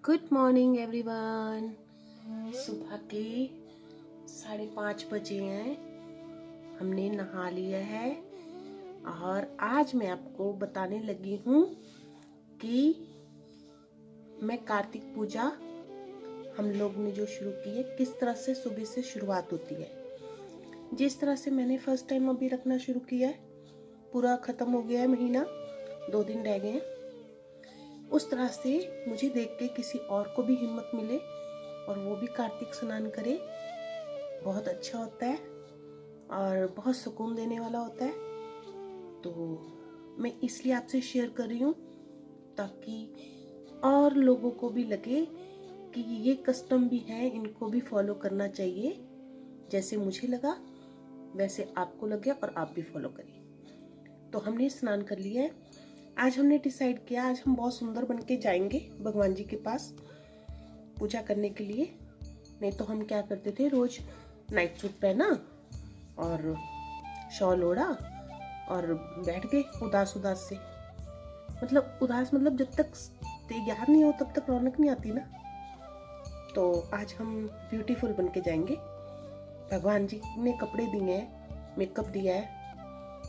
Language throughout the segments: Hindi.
Good morning everyone. सुबह के 5:30 बजे हैं। हमने नहा लिया है और आज मैं आपको बताने लगी हूँ कि मैं कार्तिक पूजा हम लोग ने जो शुरू की है किस तरह से सुबह से शुरुआत होती है। जिस तरह से मैंने फर्स्ट टाइम अभी रखना शुरू किया है, पूरा ख़त्म हो गया है महीना, 2 दिन रह गए हैं। उस तरह से मुझे देख के किसी और को भी हिम्मत मिले और वो भी कार्तिक स्नान करे, बहुत अच्छा होता है और बहुत सुकून देने वाला होता है। तो मैं इसलिए आपसे शेयर कर रही हूँ ताकि और लोगों को भी लगे कि ये कस्टम भी है, इनको भी फॉलो करना चाहिए। जैसे मुझे लगा वैसे आपको लगे और आप भी फॉलो करिए। तो हमने स्नान कर लिया है। आज हमने डिसाइड किया आज हम बहुत सुंदर बन के जाएंगे भगवान जी के पास पूजा करने के लिए। नहीं तो हम क्या करते थे, रोज नाइट सूट पहना और शॉल ओढ़ा और बैठ गए उदास उदास से। मतलब उदास मतलब जब तक तैयार नहीं हो तब तक रौनक नहीं आती ना। तो आज हम ब्यूटीफुल बन के जाएंगे। भगवान जी ने कपड़े दिए हैं, मेकअप दिया है,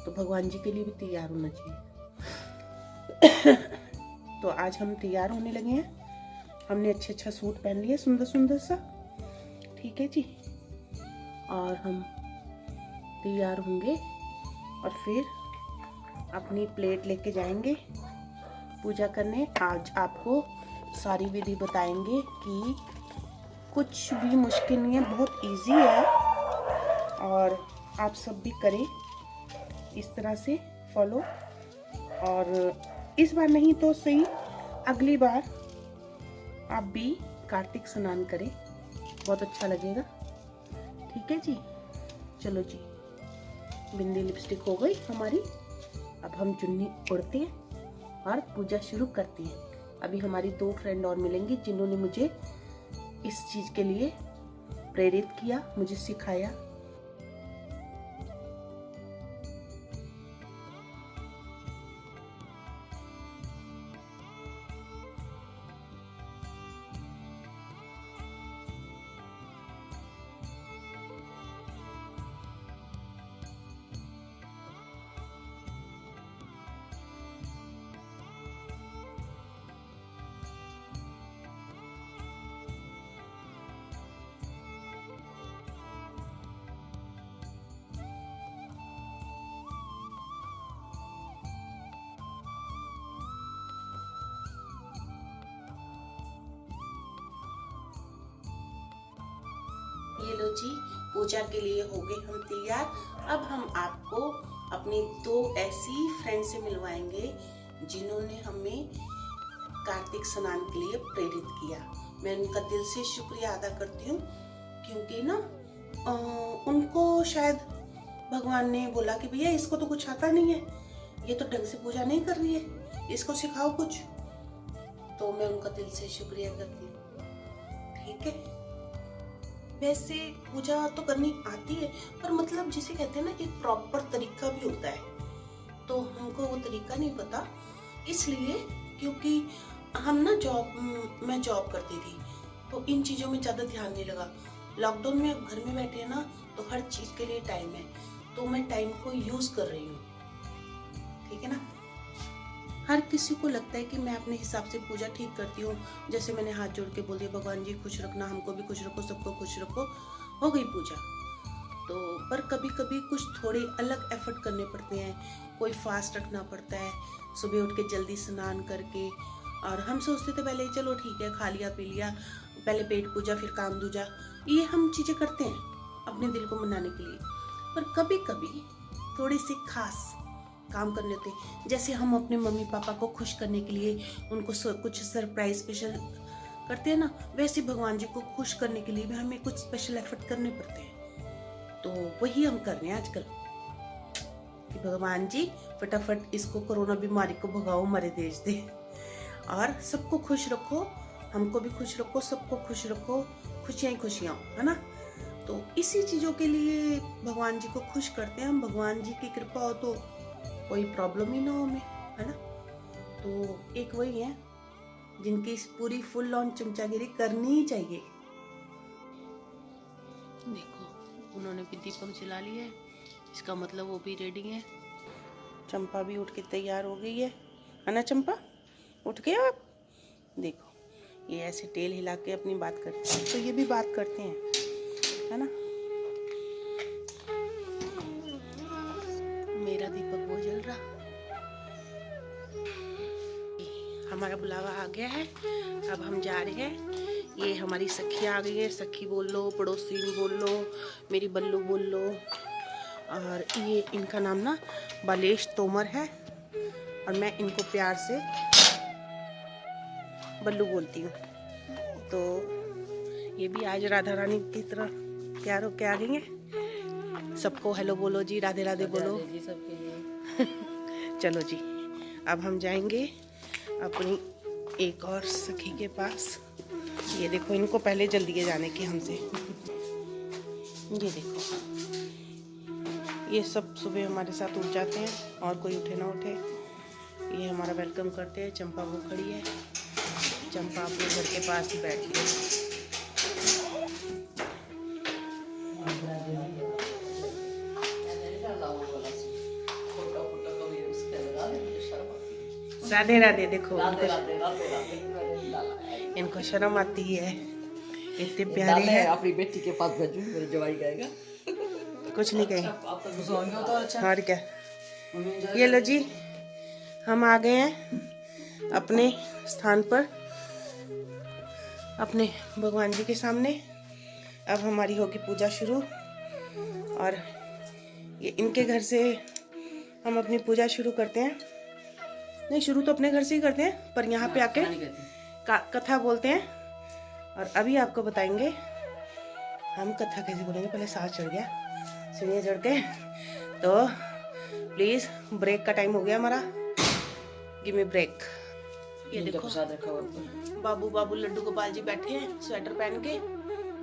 तो भगवान जी के लिए भी तैयार होना चाहिए। तो आज हम तैयार होने लगे हैं। हमने अच्छा सूट पहन लिया, सुंदर सुंदर सा, ठीक है जी। और हम तैयार होंगे और फिर अपनी प्लेट लेके जाएंगे पूजा करने। आज आपको सारी विधि बताएंगे कि कुछ भी मुश्किल नहीं है, बहुत इजी है और आप सब भी करें इस तरह से फॉलो। और इस बार नहीं तो सही, अगली बार आप भी कार्तिक स्नान करें, बहुत अच्छा लगेगा, ठीक है जी। चलो जी, बिंदी लिपस्टिक हो गई हमारी। अब हम चुन्नी ओढ़ते हैं और पूजा शुरू करते हैं। अभी हमारी 2 फ्रेंड और मिलेंगी जिन्होंने मुझे इस चीज़ के लिए प्रेरित किया, मुझे सिखाया। ये लो जी, पूजा के लिए हो गए हम तैयार। अब हम आपको अपनी 2 ऐसी फ्रेंड से मिलवाएंगे जिन्होंने हमें कार्तिक स्नान के लिए प्रेरित किया। मैं उनका दिल से शुक्रिया अदा करती हूँ, क्योंकि ना उनको शायद भगवान ने बोला कि भैया इसको तो कुछ आता नहीं है, ये तो ढंग से पूजा नहीं कर रही है, इसको सिखाओ कुछ। तो मैं उनका दिल से शुक्रिया करती हूँ, ठीक है। वैसे पूजा तो करनी आती है, पर मतलब जिसे कहते हैं ना, एक प्रॉपर तरीका भी होता है, तो हमको वो तरीका नहीं पता। इसलिए क्योंकि हम ना मैं जॉब करती थी, तो इन चीज़ों में ज़्यादा ध्यान नहीं लगा। लॉकडाउन में अब घर में बैठे हैं ना, तो हर चीज़ के लिए टाइम है, तो मैं टाइम को यूज़ कर रही हूँ, ठीक है ना। हर किसी को लगता है कि मैं अपने हिसाब से पूजा ठीक करती हूँ। जैसे मैंने हाथ जोड़ के बोल दिया, भगवान जी खुश रखना, हमको भी खुश रखो, सबको खुश रखो, हो गई पूजा। तो पर कभी कभी कुछ थोड़े अलग एफर्ट करने पड़ते हैं। कोई फास्ट रखना पड़ता है, सुबह उठ के जल्दी स्नान करके। और हम सोचते थे पहले चलो ठीक है, खा लिया पी लिया, पहले पेट पूजा फिर काम दूजा, ये हम चीज़ें करते हैं अपने दिल को मनाने के लिए। पर कभी कभी थोड़ी सी खास काम करने होते हैं। जैसे हम अपने मम्मी पापा को खुश करने के लिए उनको कुछ सरप्राइज स्पेशल करते हैं ना, वैसे भगवान जी को खुश करने के लिए भी हमें कुछ स्पेशल एफर्ट करने पड़ते हैं। तो वही हम कर रहे हैं आजकल कि भगवान जी फटाफट इसको कोरोना बीमारी को भगाओ हमारे देश से, और सबको खुश रखो, हमको भी खुश रखो, सबको खुश रखो, खुशियाँ ही खुशियाँ, है ना। तो इसी चीज़ों के लिए भगवान जी को खुश करते हैं हम। भगवान जी की कृपा हो तो कोई प्रॉब्लम ही ना हो हमें, है ना। तो एक वही है जिनकी पूरी फुल ऑन चमचागिरी करनी ही चाहिए। देखो उन्होंने भी दीपक जला लिया है, इसका मतलब वो भी रेडी है। चंपा भी उठ के तैयार हो गई है ना चंपा? उठ गए आप? देखो ये ऐसे टेल हिला के अपनी बात करते हैं, तो ये भी बात करते हैं, है ना। मेरा दीपक वो जल रहा। हमारा बुलावा आ गया है, अब हम जा रहे हैं। ये हमारी सखी आ गई है, सखी बोल लो, पड़ोसी बोल लो, मेरी बल्लू बोल लो। और ये इनका नाम ना बालेश तोमर है और मैं इनको प्यार से बल्लू बोलती हूँ। तो ये भी आज राधा रानी की तरह प्यार होके आ गई हैं। सबको हेलो बोलो जी, राधे राधे बोलो जी सबके लिए। चलो जी अब हम जाएंगे अपनी एक और सखी के पास। ये देखो इनको पहले जल्दी है जाने की हमसे। ये देखो ये सब सुबह हमारे साथ उठ जाते हैं और कोई उठे ना उठे ये हमारा वेलकम करते हैं। चंपा वो खड़ी है, चंपा अपने घर के पास ही बैठी है। राधे राधे। देखो इनको शर्म आती है, इतने प्यारे हैं। अपनी बेटी के पास भेजूं, मेरे जवाई कहेगा कुछ नहीं कहेंगे तो अच्छा। और क्या। ये लो जी हम आ गए हैं अपने स्थान पर, अपने भगवान जी के सामने। अब हमारी होगी पूजा शुरू। और ये इनके घर से हम अपनी पूजा शुरू करते हैं। नहीं, शुरू तो अपने घर से ही करते हैं, पर यहाँ पे आके कथा बोलते हैं। और अभी आपको बताएंगे हम कथा कैसे बोलेंगे। पहले सांस चढ़ गया, सीढ़ियाँ चढ़ के। तो प्लीज ब्रेक का टाइम हो गया हमारा, गिव मी ब्रेक। ये देखो बाबू बाबू लड्डू गोपाल जी बैठे हैं स्वेटर पहन के।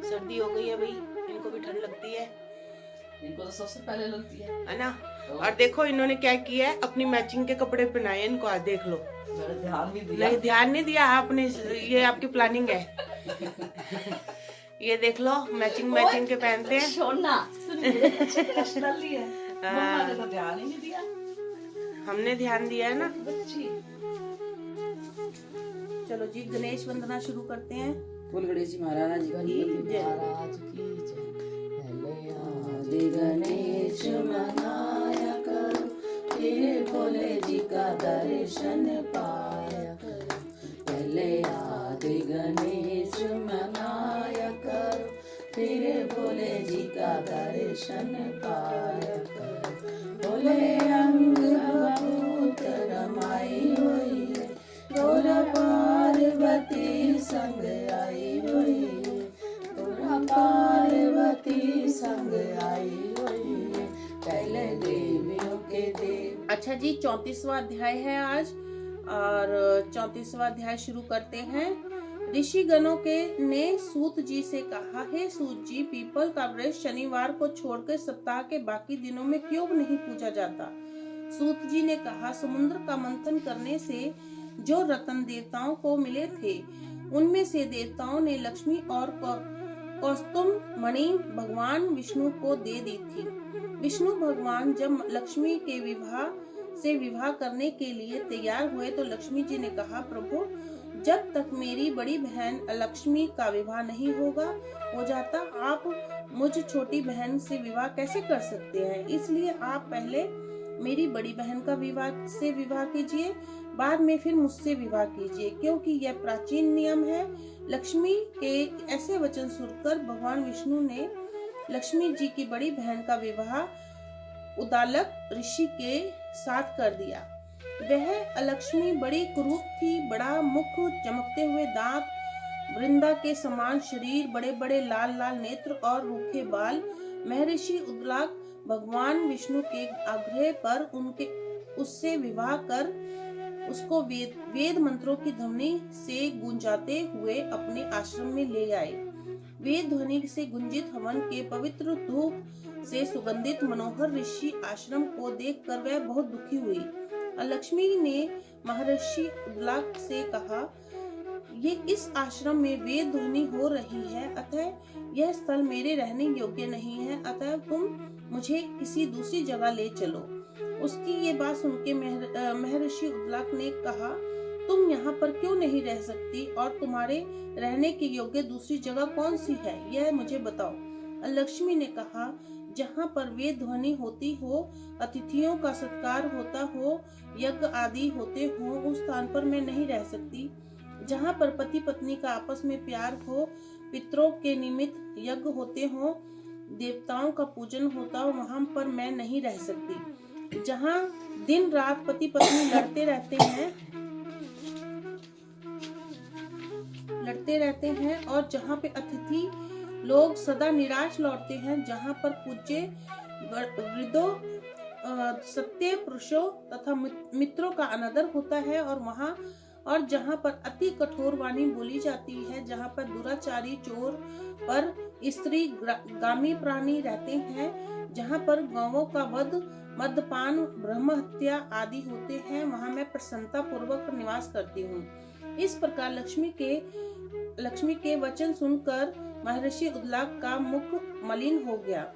सर्दी हो गई है भाई, इनको भी ठंड लगती है। इनको तो सबसे पहले लगती है ना। और देखो इन्होंने क्या किया है, अपनी मैचिंग के कपड़े पहनाए इनको। आज देख लो, ध्यान नहीं दिया। नहीं ध्यान नहीं दिया आपने, ये आपकी प्लानिंग है। ये देख लो मैचिंग मैचिंग के पहनते हैं। ध्यान ही नहीं दिया, हमने ध्यान दिया है ना। चलो जी गणेश वंदना शुरू करते हैं। बोल गणेश जी महाराज की जय। पहले गणेश मनाया करो, फिर भोले जी का दर्शन पाया करो। पहले आदि गणेश मनाया करो, फिर भोले जी का दर्शन पाया करो। भोले अंग बहुत रमाई हुई है, गौरा पार्वती संग आई हुई है, गौरा पार्वती संग आई हुई है, पहले देवियों के देव। अच्छा जी 34वां अध्याय है आज, और 34वां अध्याय शुरू करते हैं। ऋषि गणों के ने सूत जी से कहा, हे सूत जी, पीपल का वृक्ष शनिवार को छोड़कर सप्ताह के बाकी दिनों में क्यों नहीं पूजा जाता? सूत जी ने कहा, समुद्र का मंथन करने से जो रत्न देवताओं को मिले थे, उनमें से देवताओं ने लक्ष्मी और कौस्तुभ मणि भगवान विष्णु को दे दी थी। विष्णु भगवान जब लक्ष्मी के विवाह करने के लिए तैयार हुए तो लक्ष्मी जी ने कहा, प्रभु जब तक मेरी बड़ी बहन लक्ष्मी का विवाह नहीं हो जाता, आप मुझ छोटी बहन से विवाह कैसे कर सकते हैं? इसलिए आप पहले मेरी बड़ी बहन का विवाह कीजिए, बाद में फिर मुझसे विवाह कीजिए, क्योंकि यह प्राचीन नियम है। लक्ष्मी के ऐसे वचन सुनकर भगवान विष्णु ने लक्ष्मी जी की बड़ी बहन का विवाह उदालक ऋषि के साथ कर दिया। वह अलक्ष्मी बड़ी कुरूप थी, बड़ा मुख, चमकते हुए दांत, वृंदा के समान शरीर, बड़े बड़े लाल लाल नेत्र और रूखे बाल। महर्षि उदालक भगवान विष्णु के आग्रह पर उससे विवाह कर उसको वेद मंत्रों की ध्वनि से गूंजाते हुए अपने आश्रम में ले आए। वेद ध्वनि से गुंजित हवन के पवित्र धूप से सुगंधित मनोहर ऋषि आश्रम को देखकर वह बहुत दुखी हुई। लक्ष्मी ने महर्षि उदालक से कहा, ये इस आश्रम में वेद ध्वनि हो रही है, अतः यह स्थल मेरे रहने योग्य नहीं है, अतः तुम मुझे किसी दूसरी जगह ले चलो। उसकी ये बात सुन के महर्षि उद्दालक ने कहा, तुम यहाँ पर क्यों नहीं रह सकती और तुम्हारे रहने के योग्य दूसरी जगह कौन सी है, यह मुझे बताओ। लक्ष्मी ने कहा, जहाँ पर वेद ध्वनि होती हो, अतिथियों का सत्कार होता हो, यज्ञ आदि होते हो, उस स्थान पर मैं नहीं रह सकती। जहाँ पर पति पत्नी का आपस में प्यार हो, पितरों के निमित्त यज्ञ होते हो, देवताओं का पूजन होता हो, वहाँ पर मैं नहीं रह सकती। जहाँ दिन रात पति पत्नी लड़ते रहते हैं और जहाँ पे अतिथि लोग सदा निराश लौटते हैं, जहाँ पर पूज्य वृद्धों, सत्य पुरुषों तथा मित्रों का अनादर होता है और जहाँ पर अति कठोर वाणी बोली जाती है, जहाँ पर दुराचारी चोर पर स्त्री गामी प्राणी रहते हैं, जहाँ पर गौवों का वध, मद्यपान, ब्रह्म हत्या आदि होते हैं, वहाँ मैं प्रसन्नता पूर्वक निवास करती हूँ। इस प्रकार लक्ष्मी के वचन सुनकर महर्षि उद्दालक का मुख मलिन हो गया।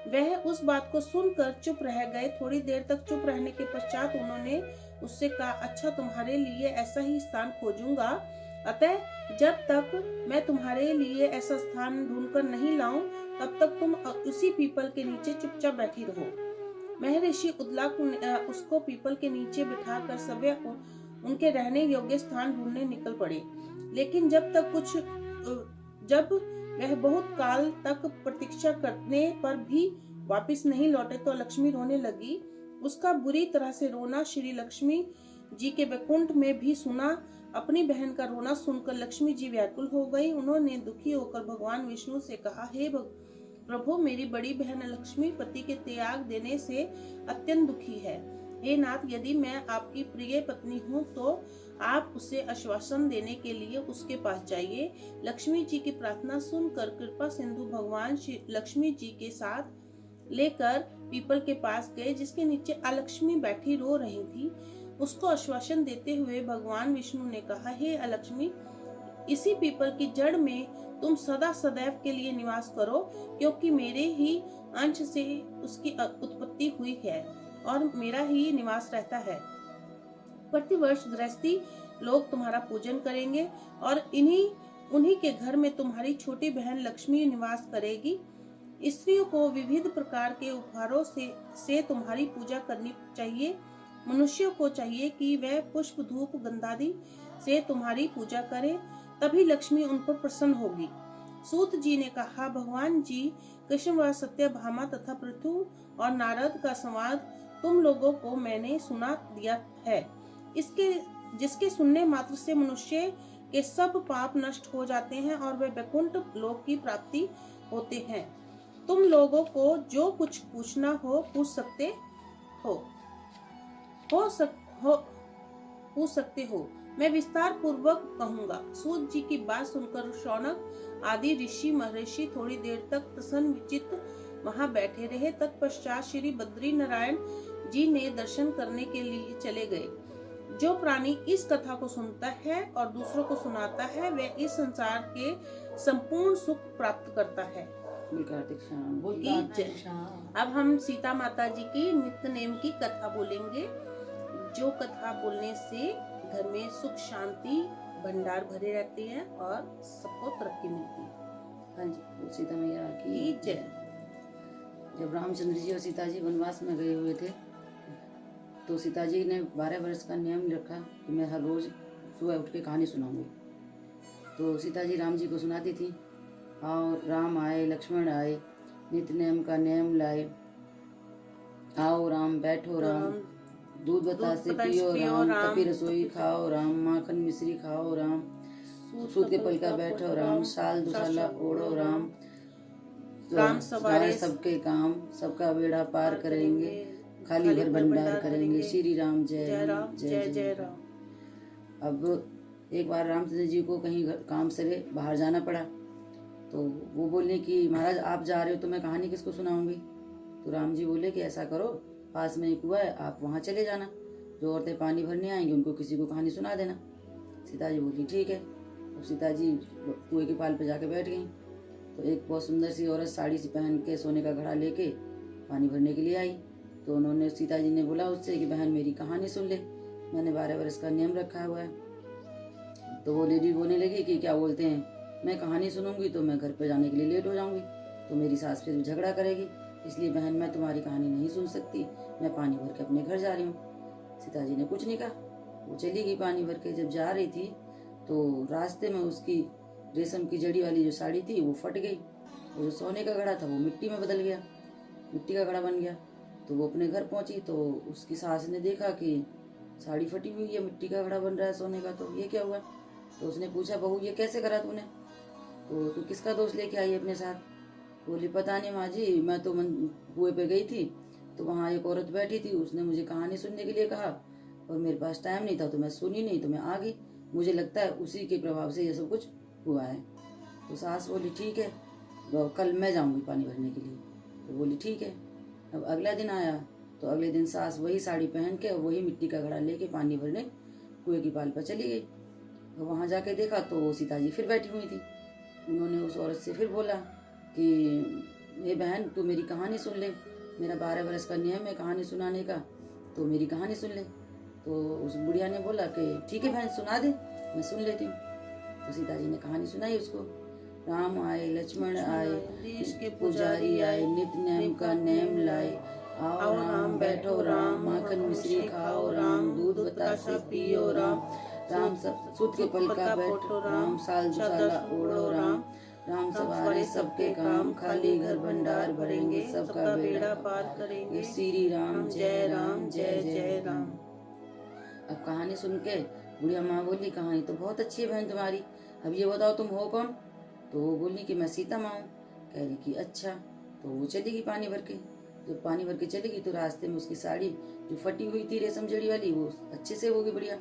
वह उस बात को सुनकर चुप रह गए। थोड़ी देर तक चुप रहने के पश्चात उन्होंने उससे कहा, अच्छा, तुम्हारे लिए ऐसा ही स्थान खोजूंगा, अतः जब तक मैं तुम्हारे लिए ऐसा स्थान ढूंढकर नहीं लाऊं, तब तक तुम उसी पीपल के नीचे चुपचाप बैठी रहो। महर्षि उद्दालक उसको पीपल के नीचे बिठाकर सभी उनके रहने योग्य स्थान ढूंढने निकल पड़े। लेकिन जब वह बहुत काल तक प्रतीक्षा करने पर भी वापस नहीं लौटे तो लक्ष्मी रोने लगी। उसका बुरी तरह से रोना श्री लक्ष्मी जी के वैकुंठ में भी सुना। अपनी बहन का रोना सुनकर लक्ष्मी जी व्याकुल हो गई। उन्होंने दुखी होकर भगवान विष्णु से कहा, हे प्रभु, मेरी बड़ी बहन लक्ष्मी पति के त्याग देने से अत्यंत दुखी है। हे नाथ, यदि मैं आपकी प्रिय पत्नी हूँ तो आप उसे आश्वासन देने के लिए उसके पास जाइए। लक्ष्मी जी की प्रार्थना सुनकर कृपा सिंधु भगवान लक्ष्मी जी के साथ लेकर पीपल के पास गए, जिसके नीचे अलक्ष्मी बैठी रो रही थी। उसको आश्वासन देते हुए भगवान विष्णु ने कहा, हे अलक्ष्मी, इसी पीपल की जड़ में तुम सदा सदैव के लिए निवास करो, क्योंकि मेरे ही अंश से उसकी उत्पत्ति हुई है और मेरा ही निवास रहता है। प्रतिवर्ष गृहस्थी लोग तुम्हारा पूजन करेंगे और उन्हीं के घर में तुम्हारी छोटी बहन लक्ष्मी निवास करेगी। स्त्रियों को विविध प्रकार के उपहारों से तुम्हारी पूजा करनी चाहिए। मनुष्यों को चाहिए कि वह पुष्प, धूप, गंधादि से तुम्हारी पूजा करें, तभी लक्ष्मी उन पर प्रसन्न होगी। सूत जी ने कहा, भगवान जी कृष्ण व सत्यभामा तथा पृथु और नारद का संवाद तुम लोगों को मैंने सुना दिया है। जिसके सुनने मात्र से मनुष्य के सब पाप नष्ट हो जाते हैं और वे वैकुंठ लोक की प्राप्ति होते हैं। तुम लोगों को जो कुछ पूछना हो पूछ सकते हो। मैं विस्तार पूर्वक कहूँगा। सूत जी की बात सुनकर शौनक आदि ऋषि महर्षि थोड़ी देर तक प्रसन्न विचित्र वहां बैठे रहे। तत्पश्चात श्री बद्री नारायण जी ने दर्शन करने के लिए चले गए। जो प्राणी इस कथा को सुनता है और दूसरों को सुनाता है, वह इस संसार के संपूर्ण सुख प्राप्त करता है। अब हम सीता माता जी की नित्य नेम की कथा बोलेंगे, जो कथा बोलने से घर में सुख शांति भंडार भरे रहते हैं और सबको तरक्की मिलती है। हाँ जी, सीता मैया की जय। जब रामचंद्र जी और सीता जी वनवास में गए हुए थे तो सीता जी ने 12 वर्ष का नियम रखा कि मैं हर रोज सुबह उठ के कहानी सुनाऊंगी। तो सीता जी राम जी को सुनाती थी और राम आए, लक्ष्मण आए, नित्य नेम का नियम लाए। आओ राम, बैठो राम, दूध बतासे पियो राम, तपी रसोई खाओ राम, माखन मिश्री खाओ राम, सूत के पलका बैठो राम, शाल दुशाला ओढ़ो राम, राम सवारे सबके काम, सबका बेड़ा पार करेंगे, खाली घर भंडार करेंगे, श्री राम जय राम जय जय राम। अब एक बार रामचंद्र जी को कहीं काम से बाहर जाना पड़ा तो वो बोले कि महाराज आप जा रहे हो तो मैं कहानी किसको सुनाऊंगी। तो राम जी बोले कि ऐसा करो, पास में एक कुआं है, आप वहाँ चले जाना, जो औरतें पानी भरने आएंगी उनको किसी को कहानी सुना देना। सीता जी बोली ठीक है। अब सीता जी कुएं के पाल पे जाके बैठ गई। तो एक बहुत सुंदर सी औरत साड़ी सी पहन के सोने का घड़ा लेके पानी भरने के लिए आई। तो उन्होंने सीता जी ने बोला उससे कि बहन मेरी कहानी सुन ले, मैंने 12 वर्ष का नियम रखा हुआ है। तो वो लेडी बोलने लगी कि क्या बोलते हैं, मैं कहानी सुनूंगी तो मैं घर पर जाने के लिए लेट हो जाऊंगी, तो मेरी सास फिर झगड़ा करेगी, इसलिए बहन मैं तुम्हारी कहानी नहीं सुन सकती, मैं पानी भर के अपने घर जा रही हूँ। सीता जी ने कुछ नहीं कहा, वो चली गई पानी भर के। जब जा रही थी तो रास्ते में उसकी रेशम की जड़ी वाली जो साड़ी थी वो फट गई, वो जो सोने का घड़ा था वो मिट्टी में बदल गया, मिट्टी का घड़ा बन गया। तो वो अपने घर पहुंची तो उसकी सास ने देखा कि साड़ी फटी हुई है, मिट्टी का घड़ा बन रहा है सोने का, तो ये क्या हुआ। तो उसने पूछा बहू ये कैसे करा तूने, तो तू किसका दोस्त लेके आई अपने साथ। बोली पता नहीं माँ जी, मैं तो कुएं पे गई थी तो वहाँ एक औरत बैठी थी, उसने मुझे कहानी सुनने के लिए कहा और मेरे पास टाइम नहीं था तो मैं सुनी नहीं, तो मैं आ गई, मुझे लगता है उसी के प्रभाव से ये सब कुछ हुआ है। तो सास बोली ठीक है, कल मैं जाऊँगी पानी भरने के लिए। तो बोली ठीक है। अब अगला दिन आया तो अगले दिन सास वही साड़ी पहन के और वही मिट्टी का घड़ा लेके पानी भरने कुएं की पाल पर चली गई। तो वहाँ जाके देखा तो सीता जी फिर बैठी हुई थी। उन्होंने उस औरत से फिर बोला कि ये बहन तू मेरी कहानी सुन ले, मेरा 12 वर्ष का नियम है कहानी सुनाने का, तो मेरी कहानी सुन ले। तो उस बुढ़िया ने बोला कि ठीक है बहन सुना दे, मैं सुन लेती हूँ। तो सीता जी ने कहानी सुनाई उसको। राम आए लक्ष्मण आए देश के पुजारी आए, नित नेम का नेम लाए, आओ राम बैठो राम, माखन मिश्री खाओ राम, दूध बतासा पियो राम, राम सब सुत के पल का बैठो राम, साल दुसाला ओढ़ो राम, राम सवारे सबके काम, खाली घर भंडार भरेंगे, सबका बेड़ा पार करेंगे, श्री राम जय जय राम। अब कहानी सुन के बुढ़िया माँ बोली कहानी तो बहुत अच्छी है बहन तुम्हारी, अब ये बताओ तुम हो कौन। तो वो बोली कि मैं सीता माँ हूँ। कह रही कि अच्छा। तो वो चली गई पानी भर के। जब पानी भर के चली गई तो रास्ते में उसकी साड़ी जो फटी हुई थी रेशम जड़ी वाली वो अच्छे से हो गई बढ़िया,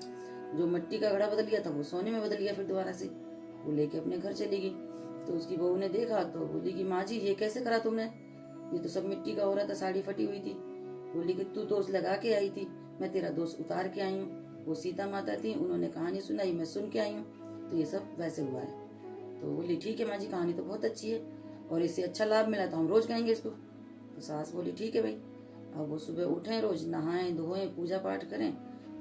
जो मिट्टी का घड़ा बदल गया था वो सोने में बदल गया फिर दोबारा से। वो लेके अपने घर चली गई। तो उसकी बहू ने देखा तो बोली कि माँ जी ये कैसे करा तुमने, ये तो सब मिट्टी का हो रहा था, साड़ी फटी हुई थी। बोली कि तू दोष लगा के आई थी, मैं तेरा दोष उतार के आई हूँ। वो सीता माता थी, उन्होंने कहानी सुनाई, मैं सुन के आई हूँ, तो ये सब वैसे हुआ है। तो बोली ठीक है माँ जी कहानी तो बहुत अच्छी है और इससे अच्छा लाभ मिला तो हम रोज गाएंगे इसको। तो सास बोली ठीक है भाई। अब वो सुबह उठें, रोज नहाएं धोएं पूजा पाठ करें,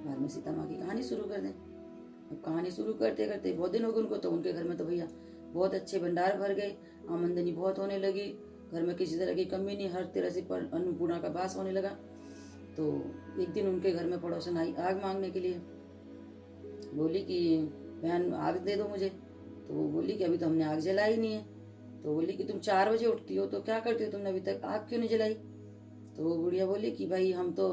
बाद में सीता माँ की कहानी शुरू कर दें। अब कहानी शुरू करते करते बहुत दिन हो गए उनको, तो उनके घर में तो भैया बहुत अच्छे भंडार भर गए, आमदनी बहुत होने लगी, घर में किसी तरह की कमी नहीं, हर तरह से अन्नपूर्णा का वास होने लगा। तो एक दिन उनके घर में पड़ोसन आई आग मांगने के लिए, बोली कि बहन आग दे दो मुझे। तो वो बोली कि अभी तो हमने आग जलाई नहीं है। तो बोली कि तुम 4 बजे उठती हो तो क्या करती हो, तुमने अभी तक आग क्यों नहीं जलाई। तो वो बुढ़िया बोली कि भाई हम तो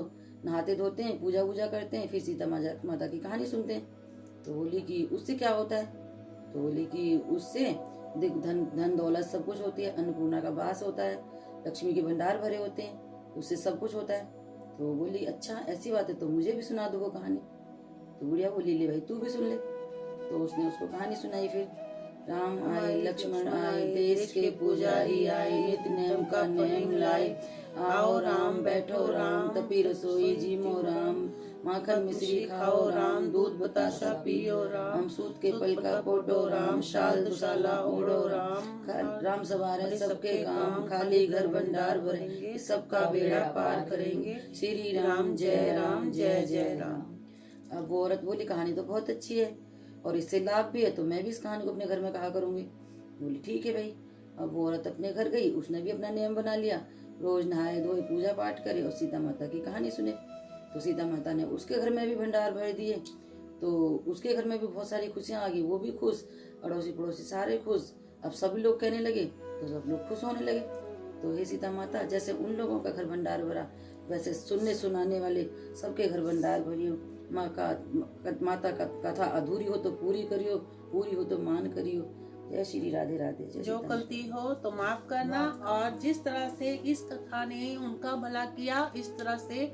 नहाते धोते हैं, पूजा वूजा करते हैं, फिर सीता माता की कहानी सुनते हैं। तो बोली कि उससे क्या होता है। तो बोली कि उससे धन दौलत सब कुछ होती है, अन्नपूर्णा का वास होता है, लक्ष्मी के भंडार भरे होते हैं, उससे सब कुछ होता है। तो वो बोली अच्छा ऐसी बात है तो मुझे भी सुना दो वो कहानी। तो बुढ़िया बोली ले भाई तू भी सुन ले। तो उसने उसको कहानी सुनाई। फिर राम आए लक्ष्मण आए, देश के पुजारी आए, नित नेम का नेम लाए, आओ राम बैठो राम, तपी रसोई जीमो राम, माखन मिश्री खाओ राम, दूध बतासा पियो राम, सूत के पल का पोटो राम, शाल दुसाला ओढ़ो राम, राम सवारे सबके काम, खाली घर भंडार भरेंगे, सबका बेड़ा पार करेंगे, श्री राम जय जय राम। अब वो औरत बोली कहानी तो बहुत अच्छी है और इससे लाभ भी है, तो मैं भी इस कहानी को अपने घर में कहा करूंगी। बोली ठीक है भाई। अब वो औरत अपने घर गई, उसने भी अपना नियम बना लिया, रोज नहाए धोए पूजा पाठ करे और सीता माता की कहानी सुने। तो सीता माता ने उसके घर में भी भंडार भर दिए, तो उसके घर में भी बहुत सारी खुशियां आ गई, वो भी खुश, अड़ोसी पड़ोसी सारे खुश। अब सभी लोग कहने लगे तो सब लोग खुश होने लगे। तो हे सीता माता, जैसे उन लोगों का घर भंडार भरा वैसे सुनने सुनाने वाले सबके घर भंडार भरियो। माता का कथा अधूरी हो तो पूरी करियो, पूरी हो तो मान करियो। जय श्री राधे राधे। जो गलती हो तो माफ करना, और जिस तरह से इस कथा ने उनका भला किया, इस तरह से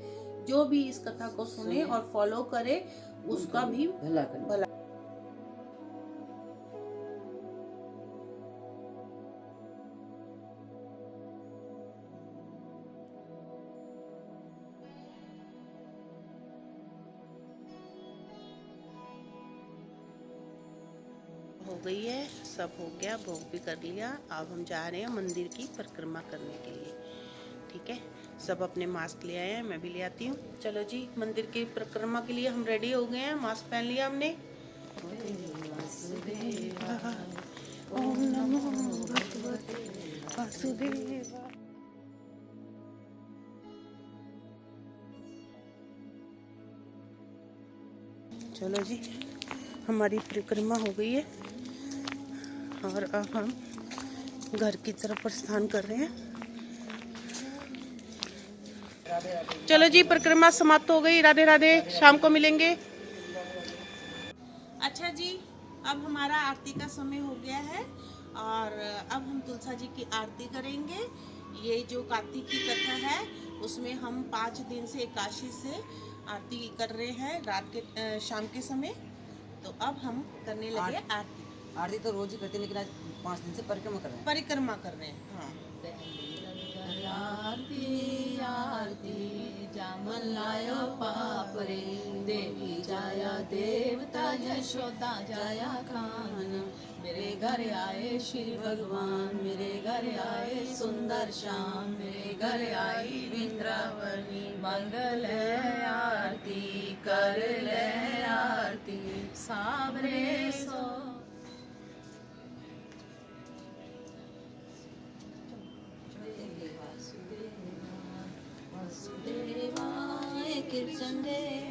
जो भी इस कथा को सुने और फॉलो करे उसका भी भला। हो गई है, सब हो गया, भोग भी कर लिया। अब हम जा रहे हैं मंदिर की परिक्रमा करने के लिए। ठीक है, सब अपने मास्क ले आए हैं, मैं भी ले आती हूँ। चलो जी, मंदिर की परिक्रमा के लिए हम रेडी हो गए हैं, मास्क पहन लिया हमने। ओम नमो भगवते वासुदेवाय। चलो जी, हमारी परिक्रमा हो गई है और अब हम घर की तरफ प्रस्थान कर रहे हैं। चलो जी, परिक्रमा समाप्त हो गई। राधे राधे, शाम को मिलेंगे। अच्छा जी, अब हमारा आरती का समय हो गया है और अब हम तुलसा जी की आरती करेंगे। ये जो कार्तिक की कथा है उसमें हम 5 दिन से एकादशी से आरती कर रहे हैं रात के शाम के समय। तो अब हम करने लगे आरती। आरती तो रोज ही करते हैं, लेकिन आज 5 दिन से परिक्रमा कर रहे हैं। परिक्रमा कर रहे हैं, हाँ। आरती आरती जामन लायो पापरे, देवी जाया देवता यशोदा जाया खान। मेरे घर आए श्री भगवान, मेरे घर आए सुंदर श्याम, मेरे घर आई वृंदावनी। मंगल है आरती कर ले आरती, साबरे सो। वासुदेवाय कृष्ण देव